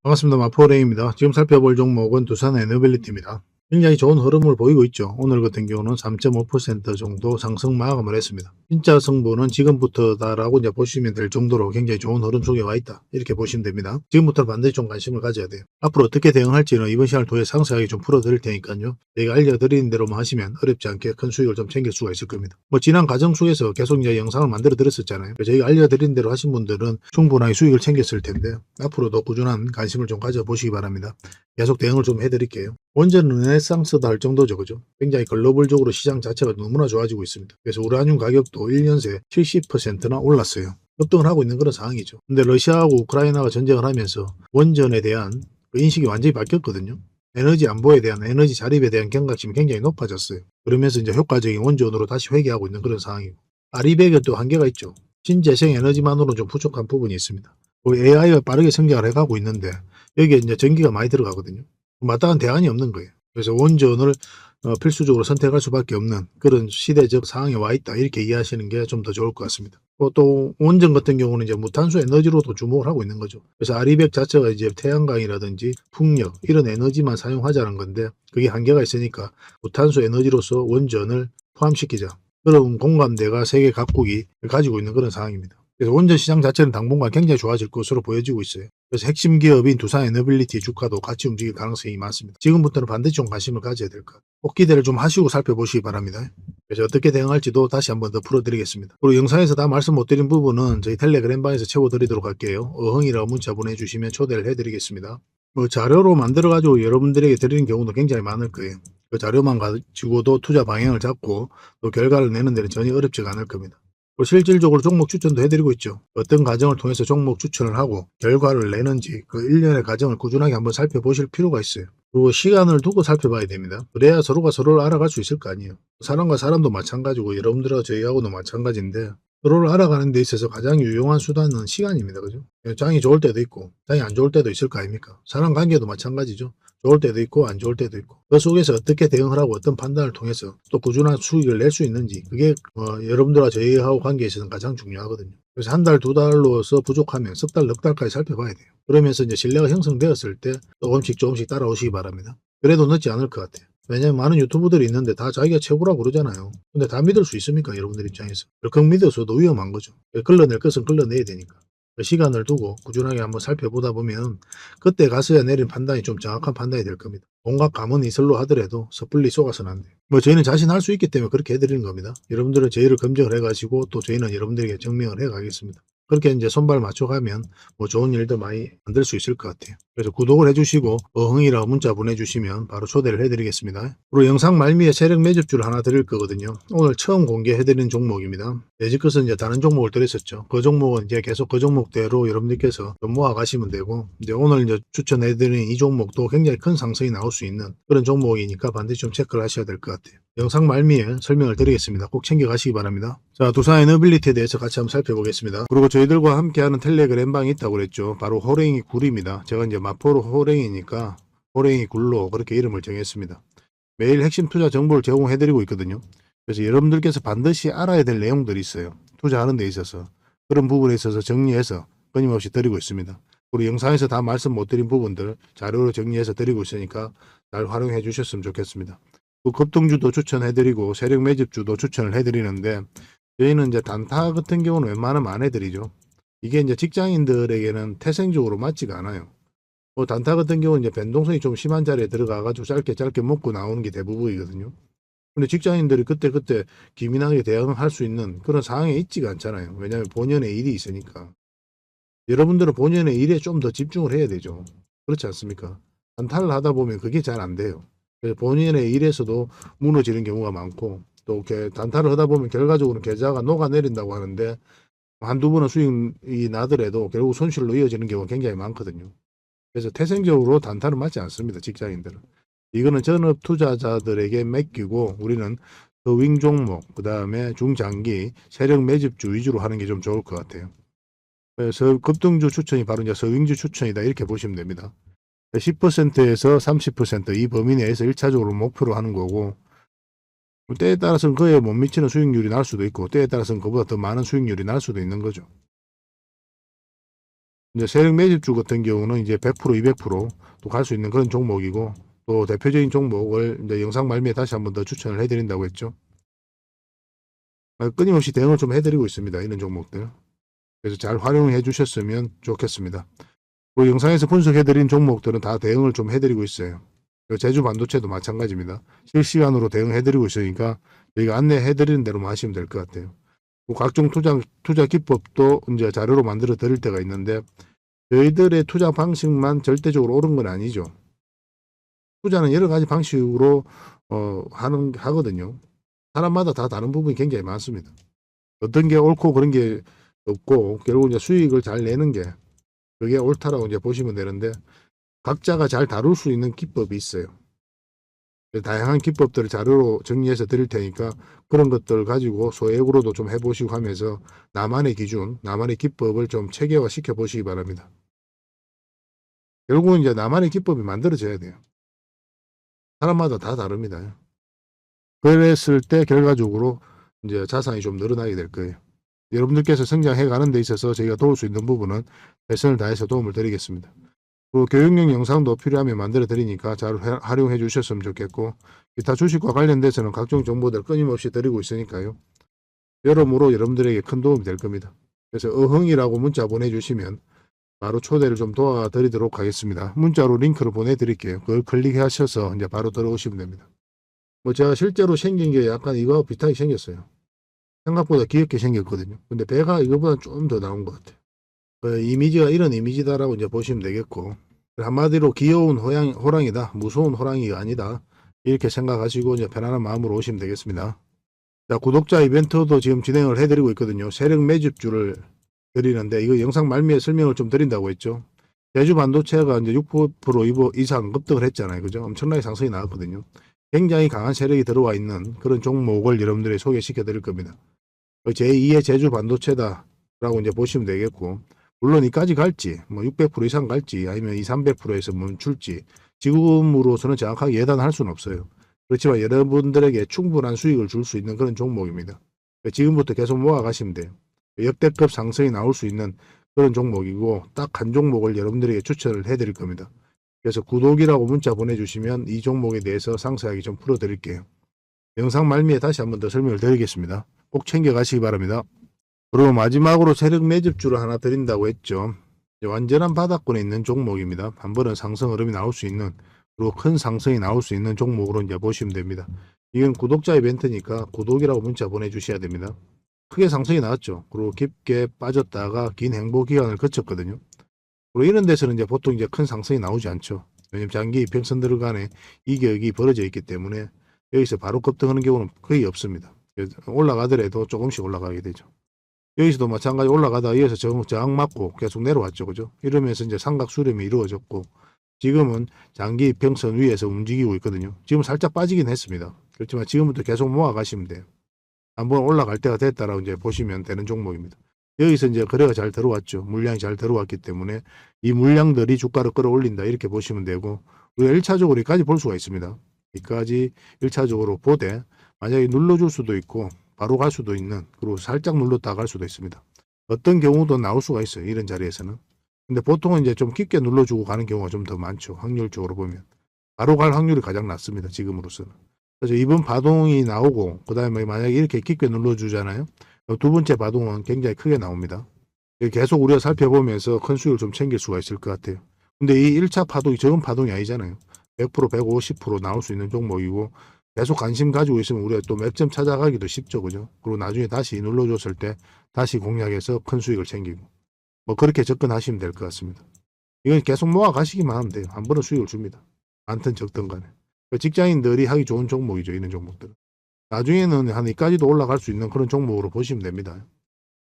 반갑습니다. 마포레입니다. 지금 살펴볼 종목은 두산 에너빌리티입니다. 굉장히 좋은 흐름을 보이고 있죠. 오늘 같은 경우는 3.5% 정도 상승 마감을 했습니다. 진짜 승부는 지금부터다라고 이제 보시면 될 정도로 굉장히 좋은 흐름 속에 와 있다. 이렇게 보시면 됩니다. 지금부터 반드시 좀 관심을 가져야 돼요. 앞으로 어떻게 대응할지는 이번 시간을 통해 상세하게 좀 풀어드릴 테니까요. 제가 알려드리는 대로만 하시면 어렵지 않게 큰 수익을 좀 챙길 수가 있을 겁니다. 지난 과정 속에서 계속 이제 영상을 만들어 드렸었잖아요. 저희가 알려드린 대로 하신 분들은 충분하게 수익을 챙겼을 텐데 앞으로도 꾸준한 관심을 좀 가져보시기 바랍니다. 계속 대응을 좀 해드릴게요. 완전 르네상스다 할 정도죠. 그죠? 굉장히 글로벌적으로 시장 자체가 너무나 좋아지고 있습니다. 그래서 우라늄 가격도 1년 새 70%나 올랐어요. 급등을 하고 있는 그런 상황이죠. 근데 러시아하고 우크라이나가 전쟁을 하면서 원전에 대한 그 인식이 완전히 바뀌었거든요. 에너지 안보에 대한 에너지 자립에 대한 경각심이 굉장히 높아졌어요. 그러면서 이제 효과적인 원전으로 다시 회귀하고 있는 그런 상황이고, 아리백은 또 한계가 있죠. 신재생 에너지만으로는 좀 부족한 부분이 있습니다. AI가 빠르게 성장을 해가고 있는데 여기에 이제 전기가 많이 들어가거든요. 마땅한 대안이 없는 거예요. 그래서 원전을 필수적으로 선택할 수밖에 없는 그런 시대적 상황에 와 있다. 이렇게 이해하시는 게 좀 더 좋을 것 같습니다. 또 원전 같은 경우는 이제 무탄소 에너지로도 주목을 하고 있는 거죠. 그래서 아리백 자체가 이제 태양광이라든지 풍력 이런 에너지만 사용하자는 건데 그게 한계가 있으니까 무탄소 에너지로서 원전을 포함시키자. 그런 공감대가 세계 각국이 가지고 있는 그런 상황입니다. 그래서 원전 시장 자체는 당분간 굉장히 좋아질 것으로 보여지고 있어요. 그래서 핵심 기업인 두산 에너빌리티 주가도 같이 움직일 가능성이 많습니다. 지금부터는 반드시 좀 관심을 가져야 될 것 같아요. 꼭 기대를 좀 하시고 살펴보시기 바랍니다. 그래서 어떻게 대응할지도 다시 한번 더 풀어드리겠습니다. 그리고 영상에서 다 말씀 못 드린 부분은 저희 텔레그램방에서 채워드리도록 할게요. 어흥이라고 문자 보내주시면 초대를 해드리겠습니다. 자료로 만들어가지고 여러분들에게 드리는 경우도 굉장히 많을 거예요. 그 자료만 가지고도 투자 방향을 잡고 또 결과를 내는 데는 전혀 어렵지가 않을 겁니다. 실질적으로 종목 추천도 해드리고 있죠. 어떤 과정을 통해서 종목 추천을 하고 결과를 내는지 그 일련의 과정을 꾸준하게 한번 살펴보실 필요가 있어요. 그리고 시간을 두고 살펴봐야 됩니다. 그래야 서로가 서로를 알아갈 수 있을 거 아니에요. 사람과 사람도 마찬가지고 여러분들과 저희하고도 마찬가지인데 서로를 알아가는 데 있어서 가장 유용한 수단은 시간입니다. 그죠? 장이 좋을 때도 있고 장이 안 좋을 때도 있을 거 아닙니까? 사람 관계도 마찬가지죠. 좋을 때도 있고 안 좋을 때도 있고 그 속에서 어떻게 대응을 하고 어떤 판단을 통해서 또 꾸준한 수익을 낼 수 있는지 그게 여러분들과 저희하고 관계에 있어서는 가장 중요하거든요. 그래서 한 달, 두 달로서 부족하면 석 달, 넉 달까지 살펴봐야 돼요. 그러면서 이제 신뢰가 형성되었을 때 조금씩 따라오시기 바랍니다. 그래도 늦지 않을 것 같아요. 왜냐면 많은 유튜브들이 있는데 다 자기가 최고라고 그러잖아요. 근데 다 믿을 수 있습니까? 여러분들 입장에서. 덜컥 믿어서도 위험한 거죠. 걸러낼 것은 걸러내야 되니까. 시간을 두고 꾸준하게 한번 살펴보다 보면 그때 가서야 내린 판단이 좀 정확한 판단이 될 겁니다. 온갖 감언이 있을로 하더라도 섣불리 속아서는 안 돼요. 저희는 자신할 수 있기 때문에 그렇게 해드리는 겁니다. 여러분들은 저희를 검증을 해가지고 또 저희는 여러분들에게 증명을 해가겠습니다. 그렇게 이제 손발 맞춰가면 좋은 일도 많이 만들 수 있을 것 같아요. 그래서 구독을 해주시고 어흥이라고 문자 보내주시면 바로 초대를 해드리겠습니다. 그리고 영상 말미에 세력 매집주를 하나 드릴 거거든요. 오늘 처음 공개해드리는 종목입니다. 예지껏은 이제 다른 종목을 드렸었죠. 그 종목은 이제 계속 그 종목대로 여러분들께서 모아가시면 되고 이제 오늘 이제 추천해드리는 이 종목도 굉장히 큰 상승이 나올 수 있는 그런 종목이니까 반드시 좀 체크를 하셔야 될 것 같아요. 영상 말미에 설명을 드리겠습니다. 꼭 챙겨가시기 바랍니다. 자, 두산 에너빌리티에 대해서 같이 한번 살펴보겠습니다. 그리고 저희들과 함께하는 텔레그램방이 있다고 그랬죠. 바로 호랭이 굴입니다. 제가 이제 마포로 호랭이니까 호랭이 굴로 그렇게 이름을 정했습니다. 매일 핵심 투자 정보를 제공해드리고 있거든요. 그래서 여러분들께서 반드시 알아야 될 내용들이 있어요. 투자하는 데 있어서 그런 부분에 있어서 정리해서 끊임없이 드리고 있습니다. 우리 영상에서 다 말씀 못 드린 부분들 자료로 정리해서 드리고 있으니까 잘 활용해 주셨으면 좋겠습니다. 그 급등주도 추천해드리고 세력 매집주도 추천을 해드리는데 저희는 이제 단타 같은 경우는 웬만하면 안 해드리죠. 이게 이제 직장인들에게는 태생적으로 맞지가 않아요. 단타 같은 경우는 이제 변동성이 좀 심한 자리에 들어가가지고 짧게 먹고 나오는 게 대부분이거든요. 근데 직장인들이 그때 기민하게 대응할 수 있는 그런 상황에 있지가 않잖아요. 왜냐하면 본연의 일이 있으니까. 여러분들은 본연의 일에 좀 더 집중을 해야 되죠. 그렇지 않습니까? 단타를 하다 보면 그게 잘 안 돼요. 그래서 본인의 일에서도 무너지는 경우가 많고 또 이렇게 단타를 하다 보면 결과적으로 계좌가 녹아내린다고 하는데 한두 번은 수익이 나더라도 결국 손실로 이어지는 경우가 굉장히 많거든요. 그래서 태생적으로 단타를 맞지 않습니다. 직장인들은. 이거는 전업 투자자들에게 맡기고 우리는 더윙 종목, 그 다음에 중장기 세력 매집주 위주로 하는 게 좀 좋을 것 같아요. 그래서 급등주 추천이 바로 이제 서윙주 추천이다 이렇게 보시면 됩니다. 10%에서 30% 이 범위 내에서 1차적으로 목표로 하는 거고 때에 따라서는 그에 못 미치는 수익률이 날 수도 있고 때에 따라서는 그보다 더 많은 수익률이 날 수도 있는 거죠. 이제 세력 매집주 같은 경우는 이제 100% 200%또 갈 수 있는 그런 종목이고, 또 대표적인 종목을 이제 영상 말미에 다시 한번 더 추천을 해드린다고 했죠. 끊임없이 대응을 좀 해드리고 있습니다. 이런 종목들. 그래서 잘 활용해 주셨으면 좋겠습니다. 그 영상에서 분석해드린 종목들은 다 대응을 좀 해드리고 있어요. 제주 반도체도 마찬가지입니다. 실시간으로 대응해드리고 있으니까 저희가 안내해드리는 대로만 하시면 될 것 같아요. 각종 투자 기법도 이제 자료로 만들어 드릴 때가 있는데, 저희들의 투자 방식만 절대적으로 옳은 건 아니죠. 투자는 여러 가지 방식으로 하거든요. 사람마다 다 다른 부분이 굉장히 많습니다. 어떤 게 옳고 그런 게 없고, 결국 이제 수익을 잘 내는 게 그게 옳다라고 이제 보시면 되는데, 각자가 잘 다룰 수 있는 기법이 있어요. 다양한 기법들을 자료로 정리해서 드릴 테니까 그런 것들을 가지고 소액으로도 좀 해보시고 하면서 나만의 기준, 나만의 기법을 좀 체계화 시켜 보시기 바랍니다. 결국은 이제 나만의 기법이 만들어져야 돼요. 사람마다 다 다릅니다. 그랬을 때 결과적으로 이제 자산이 좀 늘어나게 될 거예요. 여러분들께서 성장해 가는 데 있어서 저희가 도울 수 있는 부분은 최선을 다해서 도움을 드리겠습니다. 그 교육용 영상도 필요하면 만들어 드리니까 잘 활용해 주셨으면 좋겠고, 기타 주식과 관련돼서는 각종 정보들 끊임없이 드리고 있으니까요. 여러모로 여러분들에게 큰 도움이 될 겁니다. 그래서 어흥이라고 문자 보내주시면 바로 초대를 좀 도와드리도록 하겠습니다. 문자로 링크를 보내드릴게요. 그걸 클릭하셔서 이제 바로 들어오시면 됩니다. 제가 실제로 생긴 게 약간 이거하고 비슷하게 생겼어요. 생각보다 귀엽게 생겼거든요. 근데 배가 이거보다 좀 더 나온 것 같아요. 이미지가 이런 이미지다라고 이제 보시면 되겠고, 한마디로 귀여운 호랑이다, 무서운 호랑이가 아니다, 이렇게 생각하시고 이제 편안한 마음으로 오시면 되겠습니다. 자, 구독자 이벤트도 지금 진행을 해드리고 있거든요. 세력 매집주를 드리는데, 이거 영상 말미에 설명을 좀 드린다고 했죠. 제주 반도체가 이제 6% 이상 급등을 했잖아요. 그죠? 엄청나게 상승이 나왔거든요. 굉장히 강한 세력이 들어와 있는 그런 종목을 여러분들이 소개시켜 드릴 겁니다. 제2의 제주 반도체다라고 이제 보시면 되겠고, 물론 이까지 갈지, 뭐 600% 이상 갈지, 아니면 300%에서 멈출지, 지금으로서는 정확하게 예단할 수는 없어요. 그렇지만 여러분들에게 충분한 수익을 줄 수 있는 그런 종목입니다. 지금부터 계속 모아가시면 돼요. 역대급 상승이 나올 수 있는 그런 종목이고, 딱 한 종목을 여러분들에게 추천을 해드릴 겁니다. 그래서 구독이라고 문자 보내주시면 이 종목에 대해서 상세하게 좀 풀어드릴게요. 영상 말미에 다시 한번 더 설명을 드리겠습니다. 꼭 챙겨가시기 바랍니다. 그리고 마지막으로 세력 매집주를 하나 드린다고 했죠. 완전한 바닥권에 있는 종목입니다. 한 번은 상승 흐름이 나올 수 있는, 그리고 큰 상승이 나올 수 있는 종목으로 이제 보시면 됩니다. 이건 구독자 이벤트니까 구독이라고 문자 보내주셔야 됩니다. 크게 상승이 나왔죠. 그리고 깊게 빠졌다가 긴 행보 기간을 거쳤거든요. 그리고 이런 데서는 이제 보통 이제 큰 상승이 나오지 않죠. 왜냐면 장기 이평선 들어간에 이격이 벌어져 있기 때문에 여기서 바로 급등하는 경우는 거의 없습니다. 올라가더라도 조금씩 올라가게 되죠. 여기서도 마찬가지 올라가다 이어서 저항 맞고 계속 내려왔죠. 그죠? 이러면서 이제 삼각 수렴이 이루어졌고, 지금은 장기 이평선 위에서 움직이고 있거든요. 지금 살짝 빠지긴 했습니다. 그렇지만 지금부터 계속 모아가시면 돼요. 한번 올라갈 때가 됐다라고 이제 보시면 되는 종목입니다. 여기서 이제 거래가 잘 들어왔죠. 물량이 잘 들어왔기 때문에 이 물량들이 주가를 끌어올린다, 이렇게 보시면 되고, 우리가 1차적으로 여기까지 볼 수가 있습니다. 여기까지 1차적으로 보되 만약에 눌러줄 수도 있고 바로 갈 수도 있는, 그리고 살짝 눌렀다 갈 수도 있습니다. 어떤 경우도 나올 수가 있어요. 이런 자리에서는. 근데 보통은 이제 좀 깊게 눌러주고 가는 경우가 좀 더 많죠. 확률적으로 보면. 바로 갈 확률이 가장 낮습니다. 지금으로서는. 그래서 이번 파동이 나오고, 그 다음에 만약에 이렇게 깊게 눌러주잖아요. 두 번째 파동은 굉장히 크게 나옵니다. 계속 우리가 살펴보면서 큰 수익을 좀 챙길 수가 있을 것 같아요. 근데 이 1차 파동이 적은 파동이 아니잖아요. 100%, 150% 나올 수 있는 종목이고, 계속 관심 가지고 있으면 우리가 또 맥점 찾아가기도 쉽죠. 그죠? 그리고 나중에 다시 눌러줬을 때 다시 공략해서 큰 수익을 챙기고, 뭐 그렇게 접근하시면 될 것 같습니다. 이건 계속 모아 가시기만 하면 돼요. 한 번은 수익을 줍니다. 많든 적든 간에. 직장인들이 하기 좋은 종목이죠. 이런 종목들은. 나중에는 한 이까지도 올라갈 수 있는 그런 종목으로 보시면 됩니다.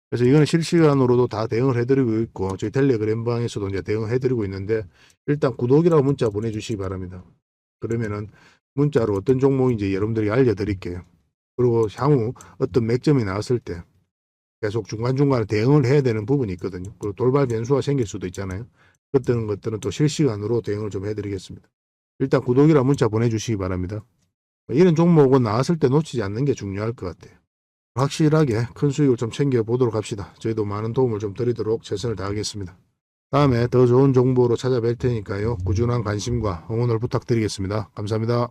그래서 이거는 실시간으로도 다 대응을 해드리고 있고, 저희 텔레그램 방에서도 이제 대응을 해드리고 있는데, 일단 구독이라고 문자 보내주시기 바랍니다. 그러면은 문자로 어떤 종목인지 여러분들이 알려드릴게요. 그리고 향후 어떤 맥점이 나왔을 때 계속 중간중간에 대응을 해야 되는 부분이 있거든요. 그리고 돌발 변수가 생길 수도 있잖아요. 그런 것들은 또 실시간으로 대응을 좀 해드리겠습니다. 일단 구독이라 문자 보내주시기 바랍니다. 이런 종목은 나왔을 때 놓치지 않는 게 중요할 것 같아요. 확실하게 큰 수익을 좀 챙겨보도록 합시다. 저희도 많은 도움을 좀 드리도록 최선을 다하겠습니다. 다음에 더 좋은 정보로 찾아뵐 테니까요. 꾸준한 관심과 응원을 부탁드리겠습니다. 감사합니다.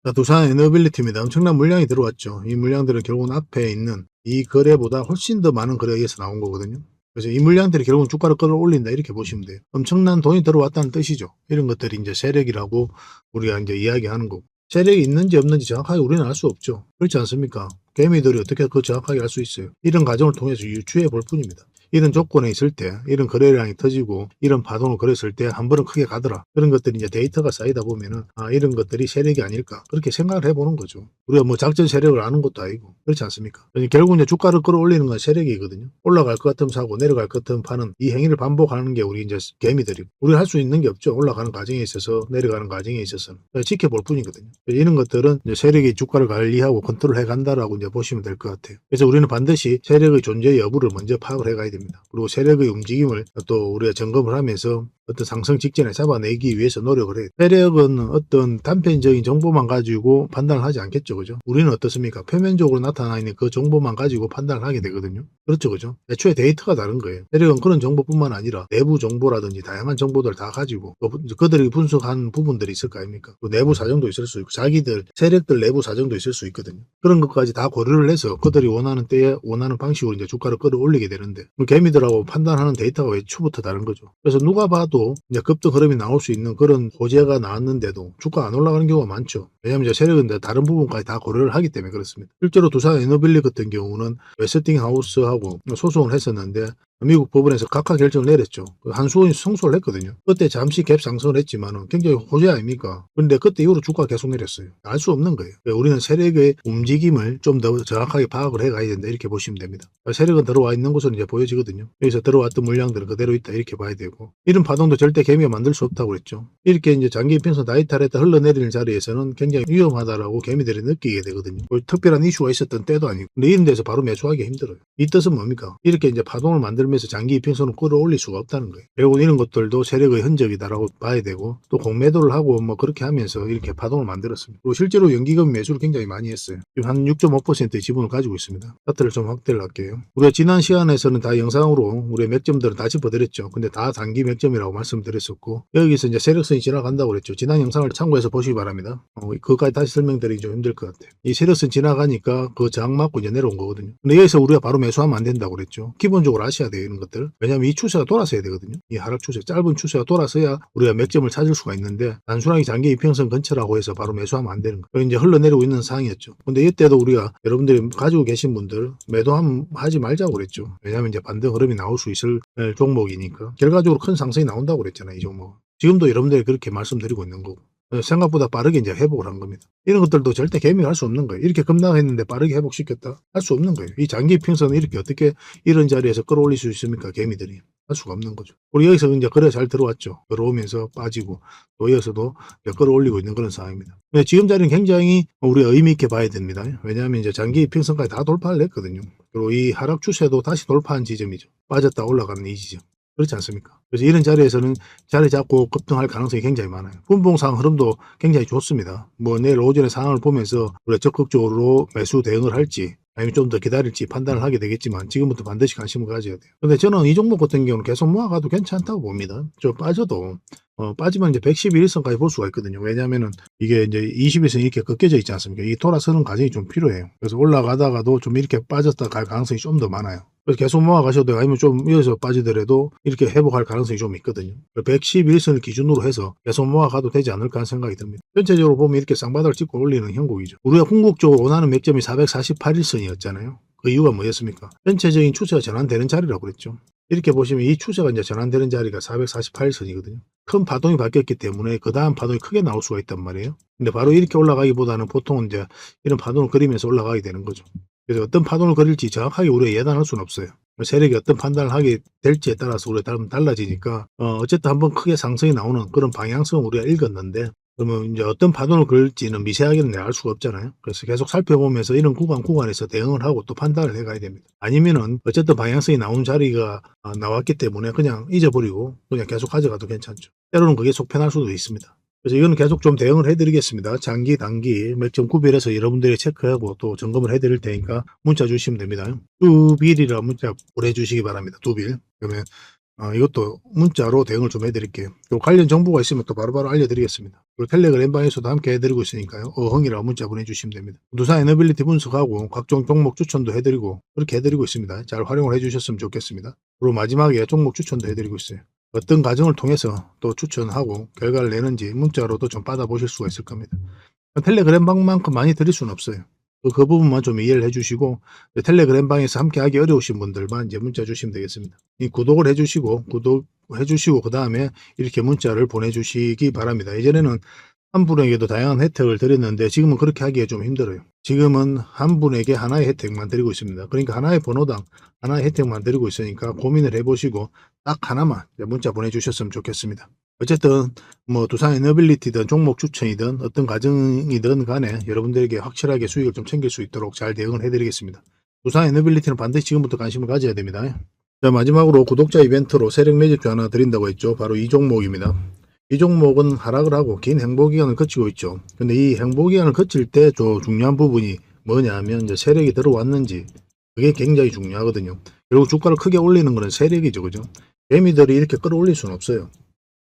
자, 두산 에너빌리티입니다. 엄청난 물량이 들어왔죠. 이 물량들은 결국은 앞에 있는 이 거래보다 훨씬 더 많은 거래에 의해서 나온 거거든요. 그래서 이 물량들이 결국은 주가를 끌어올린다 이렇게 보시면 돼요. 엄청난 돈이 들어왔다는 뜻이죠. 이런 것들이 이제 세력이라고 우리가 이제 이야기하는 거고. 세력이 있는지 없는지 정확하게 우리는 알 수 없죠. 그렇지 않습니까? 개미들이 어떻게 그 정확하게 알 수 있어요. 이런 과정을 통해서 유추해 볼 뿐입니다. 이런 조건에 있을 때, 이런 거래량이 터지고, 이런 파동을 걸었을 때 한 번은 크게 가더라. 그런 것들이 이제 데이터가 쌓이다 보면은, 아, 이런 것들이 세력이 아닐까. 그렇게 생각을 해보는 거죠. 우리가 뭐 작전 세력을 아는 것도 아니고, 그렇지 않습니까? 결국 이제 주가를 끌어올리는 건 세력이거든요. 올라갈 것 같으면 사고, 내려갈 것 같으면 파는 이 행위를 반복하는 게 우리 이제 개미들이고, 우리가 할 수 있는 게 없죠. 올라가는 과정에 있어서, 내려가는 과정에 있어서는. 지켜볼 뿐이거든요. 이런 것들은 이제 세력이 주가를 관리하고 컨트롤 해 간다라고 이제 보시면 될 것 같아요. 그래서 우리는 반드시 세력의 존재 여부를 먼저 파악을 해 가야 됩니다. 그리고 세력의 움직임을 또 우리가 점검을 하면서 어떤 상승 직전에 잡아내기 위해서 노력을 해요. 세력은 어떤 단편적인 정보만 가지고 판단을 하지 않겠죠. 그죠? 우리는 어떻습니까? 표면적으로 나타나 있는 그 정보만 가지고 판단을 하게 되거든요. 그렇죠. 그죠? 애초에 데이터가 다른 거예요. 세력은 그런 정보뿐만 아니라 내부 정보라든지 다양한 정보들을 다 가지고 또 그들이 분석한 부분들이 있을 거 아닙니까? 또 내부 사정도 있을 수 있고 자기들 세력들 내부 사정도 있을 수 있거든요. 그런 것까지 다 고려를 해서 그들이 원하는 때에 원하는 방식으로 이제 주가를 끌어올리게 되는데 개미들하고 판단하는 데이터가 왜 초부터 다른 거죠. 그래서 누가 봐도 이제 급등 흐름이 나올 수 있는 그런 호재가 나왔는데도 주가 안 올라가는 경우가 많죠. 왜냐하면 이제 세력은 이제 다른 부분까지 다 고려를 하기 때문에 그렇습니다. 실제로 두산 에너빌리 같은 경우는 웨스팅하우스하고 소송을 했었는데 미국 법원에서 각하 결정을 내렸죠. 한수원이 승소를 했거든요. 그때 잠시 갭 상승을 했지만은 굉장히 호재 아닙니까? 그런데 그때 이후로 주가가 계속 내렸어요. 알 수 없는 거예요. 우리는 세력의 움직임을 좀 더 정확하게 파악을 해 가야 된다 이렇게 보시면 됩니다. 세력은 들어와 있는 것은 이제 보여지거든요. 여기서 들어왔던 물량들은 그대로 있다 이렇게 봐야 되고 이런 파동도 절대 개미가 만들 수 없다고 그랬죠. 이렇게 이제 장기 이평선 나이탈했다 흘러내리는 자리에서는 굉장히 위험하다라고 개미들이 느끼게 되거든요. 특별한 이슈가 있었던 때도 아니고 근데 이런 데서 바로 매수하기 힘들어요. 이 뜻은 뭡니까? 이렇게 이제 파동을 만들면서 장기 이평선을 끌어올릴 수가 없다는 거예요. 결국 이런 것들도 세력의 흔적이다라고 봐야 되고 또 공매도를 하고 뭐 그렇게 하면서 이렇게 파동을 만들었습니다. 그리고 실제로 연기금 매수를 굉장히 많이 했어요. 지금 한 6.5%의 지분을 가지고 있습니다. 차트를 좀 확대를 할게요. 우리가 지난 시간에서는 다 영상으로 우리의 맥점들을 다 짚어드렸죠. 근데 다 단기 맥점이라고 말씀드렸었고 여기서 이제 세력선이 지나간다고 그랬죠. 지난 영상을 참고해서 보시기 바랍니다. 그것까지 다시 설명드리기 좀 힘들 것 같아요. 이 세력선 지나가니까 그 저항 맞고 이제 내려온 거거든요. 근데 여기서 우리가 바로 매수하면 안 된다고 그랬죠. 기본적으로 아셔야 돼요. 이런 것들. 왜냐하면 이 추세가 돌아서야 되거든요. 이 하락 추세, 짧은 추세가 돌아서야 우리가 맥점을 찾을 수가 있는데 단순하게 장기 이평선 근처라고 해서 바로 매수하면 안 되는 거예요. 이제 흘러내리고 있는 상황이었죠. 근데 이때도 우리가 여러분들이 가지고 계신 분들 매도하지 말자고 그랬죠. 왜냐하면 이제 반등 흐름이 나올 수 있을 종목이니까 결과적으로 큰 상승이 나온다고 그랬잖아요. 이 종목. 지금도 여러분들이 그렇게 말씀드리고 있는 거고. 생각보다 빠르게 이제 회복을 한 겁니다. 이런 것들도 절대 개미가 할 수 없는 거예요. 이렇게 급락했는데 빠르게 회복시켰다? 할 수 없는 거예요. 이 장기 평선은 이렇게 어떻게 이런 자리에서 끌어올릴 수 있습니까? 개미들이. 할 수가 없는 거죠. 우리 여기서 이제 거래 잘 들어왔죠. 들어오면서 빠지고 또 여기서도 끌어올리고 있는 그런 상황입니다. 근데 지금 자리는 굉장히 우리가 의미 있게 봐야 됩니다. 왜냐하면 이제 장기 평선까지 다 돌파를 했거든요. 그리고 이 하락 추세도 다시 돌파한 지점이죠. 빠졌다 올라가는 이 지점. 그렇지 않습니까? 그래서 이런 자리에서는 자리 잡고 급등할 가능성이 굉장히 많아요. 분봉상 흐름도 굉장히 좋습니다. 뭐 내일 오전에 상황을 보면서 우리가 적극적으로 매수 대응을 할지 아니면 좀 더 기다릴지 판단을 하게 되겠지만 지금부터 반드시 관심을 가져야 돼요. 근데 저는 이 종목 같은 경우는 계속 모아가도 괜찮다고 봅니다. 좀 빠져도 빠지면 이제 111선까지 볼 수가 있거든요. 왜냐하면은 이게 이제 21선 이렇게 꺾여져 있지 않습니까? 이 돌아서는 과정이 좀 필요해요. 그래서 올라가다가도 좀 이렇게 빠졌다 갈 가능성이 좀 더 많아요. 그래서 계속 모아가셔도 돼요. 아니면 좀 여기서 빠지더라도 이렇게 회복할 가능성이 좀 있거든요. 111선을 기준으로 해서 계속 모아가도 되지 않을까 하는 생각이 듭니다. 전체적으로 보면 이렇게 쌍바닥을 찍고 올리는 형국이죠. 우리가 궁극적으로 원하는 맥점이 448일선이었잖아요. 그 이유가 뭐였습니까? 전체적인 추세가 전환되는 자리라고 그랬죠. 이렇게 보시면 이 추세가 이제 전환되는 자리가 448선이거든요. 큰 파동이 바뀌었기 때문에 그 다음 파동이 크게 나올 수가 있단 말이에요. 근데 바로 이렇게 올라가기보다는 보통은 이제 이런 파동을 그리면서 올라가게 되는 거죠. 그래서 어떤 파동을 그릴지 정확하게 우리가 예단할 수는 없어요. 세력이 어떤 판단을 하게 될지에 따라서 우리가 달라지니까 어쨌든 한번 크게 상승이 나오는 그런 방향성은 우리가 읽었는데 그러면 이제 어떤 파동을 그릴지는 미세하게는 알 수가 없잖아요. 그래서 계속 살펴보면서 이런 구간에서 대응을 하고 또 판단을 해가야 됩니다. 아니면은 어쨌든 방향성이 나온 자리가 나왔기 때문에 그냥 잊어버리고 그냥 계속 가져가도 괜찮죠. 때로는 그게 속편할 수도 있습니다. 그래서 이거는 계속 좀 대응을 해드리겠습니다. 장기, 단기 맥점 구별해서 여러분들이 체크하고 또 점검을 해드릴 테니까 문자 주시면 됩니다. 두빌이라 문자 보내주시기 바랍니다. 두빌. 그러면 이것도 문자로 대응을 좀 해드릴게요. 또 관련 정보가 있으면 또 바로바로 알려드리겠습니다. 그리고 텔레그램 방에서도 함께 해드리고 있으니까요. 어흥이라고 문자 보내주시면 됩니다. 두산 에너빌리티 분석하고 각종 종목 추천도 해드리고 그렇게 해드리고 있습니다. 잘 활용을 해주셨으면 좋겠습니다. 그리고 마지막에 종목 추천도 해드리고 있어요. 어떤 과정을 통해서 또 추천하고 결과를 내는지 문자로도 좀 받아보실 수가 있을 겁니다. 텔레그램 방만큼 많이 드릴 수는 없어요. 그 부분만 좀 이해를 해주시고 텔레그램 방에서 함께 하기 어려우신 분들만 이제 문자 주시면 되겠습니다. 이 구독을 해주시고 그 다음에 이렇게 문자를 보내주시기 바랍니다. 예전에는 한 분에게도 다양한 혜택을 드렸는데 지금은 그렇게 하기가 좀 힘들어요. 지금은 한 분에게 하나의 혜택만 드리고 있습니다. 그러니까 하나의 번호당 하나의 혜택만 드리고 있으니까 고민을 해보시고 딱 하나만 문자 보내주셨으면 좋겠습니다. 어쨌든 뭐 두산 에너빌리티든 종목 추천이든 어떤 과정이든 간에 여러분들에게 확실하게 수익을 좀 챙길 수 있도록 잘 대응을 해드리겠습니다. 두산 에너빌리티는 반드시 지금부터 관심을 가져야 됩니다. 자, 마지막으로 구독자 이벤트로 세력 매집주 하나 드린다고 했죠. 바로 이 종목입니다. 이 종목은 하락을 하고 긴 행보기간을 거치고 있죠. 근데 이 행보기간을 거칠 때 좀 중요한 부분이 뭐냐 하면 이제 세력이 들어왔는지 그게 굉장히 중요하거든요. 결국 주가를 크게 올리는 거는 세력이죠. 그죠? 개미들이 이렇게 끌어올릴 수는 없어요.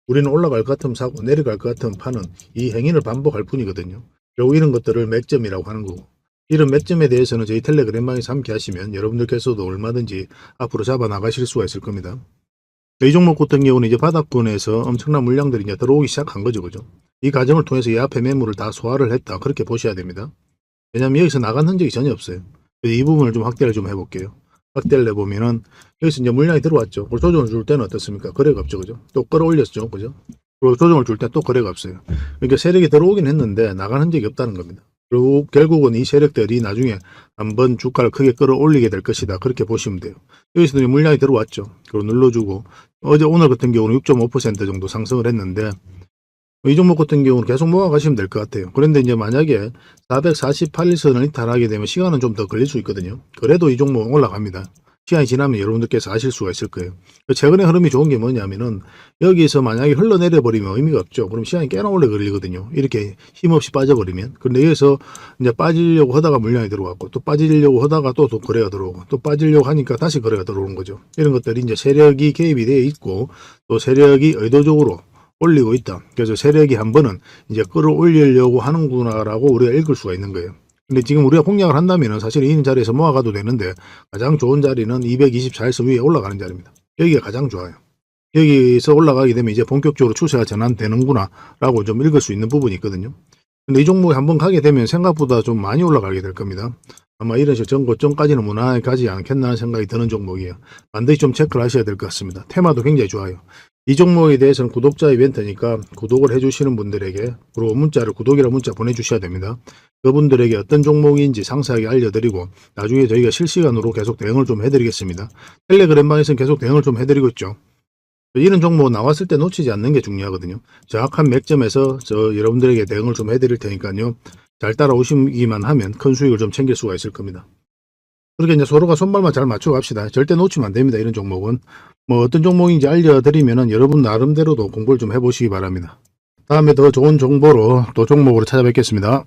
우리는 올라갈 것 같으면 사고 내려갈 것 같으면 파는 이 행위를 반복할 뿐이거든요. 결국 이런 것들을 맥점이라고 하는 거고 이런 맥점에 대해서는 저희 텔레그램방에서 함께 하시면 여러분들께서도 얼마든지 앞으로 잡아 나가실 수가 있을 겁니다. 이 종목 같은 경우는 이제 바닥권에서 엄청난 물량들이 이제 들어오기 시작한 거죠. 그죠? 이 과정을 통해서 이 앞에 매물을 다 소화를 했다. 그렇게 보셔야 됩니다. 왜냐하면 여기서 나간 흔적이 전혀 없어요. 그래서 이 부분을 좀 확대를 좀 해볼게요. 확대를 해보면은 여기서 이제 물량이 들어왔죠. 그리고 조정을 줄 때는 어떻습니까? 거래가 없죠. 그죠? 또 끌어올렸죠. 그죠? 그리고 조정을 줄 때 또 거래가 없어요. 그러니까 세력이 들어오긴 했는데 나간 흔적이 없다는 겁니다. 그리고 결국은 이 세력들이 나중에 한번 주가를 크게 끌어올리게 될 것이다. 그렇게 보시면 돼요. 여기서 물량이 들어왔죠. 그리고 눌러주고 오늘 같은 경우는 6.5% 정도 상승을 했는데 이 종목 같은 경우는 계속 모아가시면 될 것 같아요. 그런데 이제 만약에 448일선을 이탈하게 되면 시간은 좀 더 걸릴 수 있거든요. 그래도 이 종목은 올라갑니다. 시간이 지나면 여러분들께서 아실 수가 있을 거예요. 최근에 흐름이 좋은 게 뭐냐면은 여기서 만약에 흘러내려 버리면 의미가 없죠. 그럼 시간이 꽤나 오래 걸리거든요. 이렇게 힘없이 빠져버리면. 그런데 여기서 이제 빠지려고 하다가 물량이 들어왔고 또 빠지려고 하다가 또 거래가 들어오고 또 빠지려고 하니까 다시 거래가 들어오는 거죠. 이런 것들이 이제 세력이 개입이 되어 있고 또 세력이 의도적으로 올리고 있다. 그래서 세력이 한 번은 이제 끌어올리려고 하는구나라고 우리가 읽을 수가 있는 거예요. 근데 지금 우리가 공략을 한다면 사실 이 자리에서 모아가도 되는데 가장 좋은 자리는 224일선 위에 올라가는 자리입니다. 여기가 가장 좋아요. 여기서 올라가게 되면 이제 본격적으로 추세가 전환되는구나 라고 좀 읽을 수 있는 부분이 있거든요. 근데 이 종목이 한번 가게 되면 생각보다 좀 많이 올라가게 될 겁니다. 아마 이런 식으로 전고점까지는 무난하게 가지 않겠나 하는 생각이 드는 종목이에요. 반드시 좀 체크를 하셔야 될 것 같습니다. 테마도 굉장히 좋아요. 이 종목에 대해서는 구독자 이벤트니까 구독을 해주시는 분들에게 그리고 문자를 구독이라 문자 보내주셔야 됩니다. 그분들에게 어떤 종목인지 상세하게 알려드리고 나중에 저희가 실시간으로 계속 대응을 좀 해드리겠습니다. 텔레그램방에서는 계속 대응을 좀 해드리고 있죠. 이런 종목 나왔을 때 놓치지 않는 게 중요하거든요. 정확한 맥점에서 여러분들에게 대응을 좀 해드릴 테니까요. 잘 따라오시기만 하면 큰 수익을 좀 챙길 수가 있을 겁니다. 그렇게 이제 서로가 손발만 잘 맞춰 갑시다. 절대 놓치면 안 됩니다. 이런 종목은. 뭐 어떤 종목인지 알려드리면은 여러분 나름대로도 공부를 좀 해보시기 바랍니다. 다음에 더 좋은 정보로 또 종목으로 찾아뵙겠습니다.